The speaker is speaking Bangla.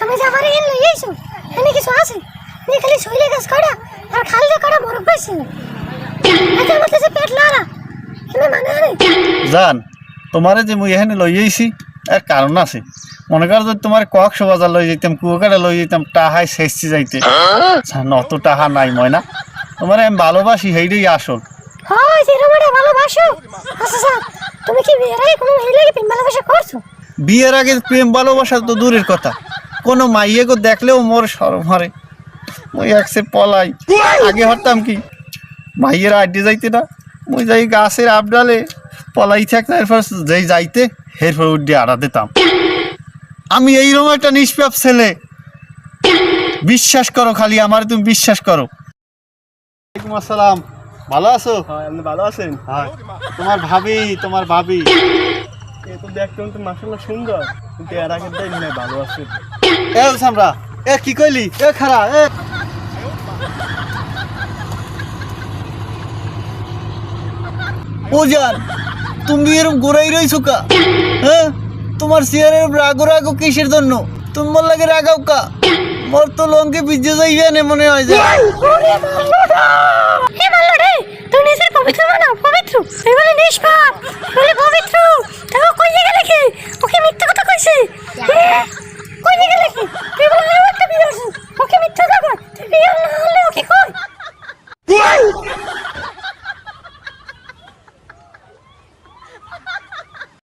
আমি যে আমার এখানে লই আইছো এনে কিছু আছে নি খালি শৈলে গাছ কাটা আর খালতে কাটা বড় পাইছি এটার মধ্যে যে পেট লারা এনে মানে আরে জান তোমারে যে মুই এখানে লই আইছি এর কারণ আছে মনে কর যদি তোমার কক্সবাজার লই যাইতাম কুয়াকাটা লই যাইতাম টাহাই শেষছি যাইতে জান অত টাহা নাই ময়না তোমার আমি ভালোবাসি সেইটাই আসল হয় যেরকমটা ভালোবাসো আচ্ছা স্যার তুমি কি বিয়ের আগে কোনো মহিলাকে প্রেম ভালোবাসা করছো বিয়ের আগে প্রেম ভালোবাসা তো দূরের কথা কোনো মাইয়েকে দেখলেও মোর শরম হরে মুই একসে পলাই আগে হরতাম কি মাইয়ের আড্ডে যাইতে না মুই যাই গাছের আবডালে পলাই থাকতে এরপর যেই যাইতে এরপর উড্ডে আড়া দিতাম আমি এইরকম একটা নিষ্পাপ ছেলে বিশ্বাস করো খালি আমার তুমি বিশ্বাস করো ওয়ালাইকুম আসসালাম ভালো আছো হ্যাঁ আপনি ভালো আছেন হ্যাঁ তোমার ভাবি এ তো দেখতে তো মাশাআল্লাহ সুন্দর কিন্তু এর আগের দিন না ভালো আছে এ সামরা এ কি কইলি এ খারা এ ও জান তুমি এরকম গোড়াই রইছো কা হ্যাঁ তোমার চেয়ারের রাগো রাগো কিসের জন্য তুমি মোর লাগে রাগাও কা মোর তো লঙ্কে ভিজে যাইবে না মনে হয় যে ওরে মাল্লোটা হে মাল্লো রে তুই নিজে পবিত্র বানাও পবিত্র তুই বলে নিষ্পাপ বলে পবিত্র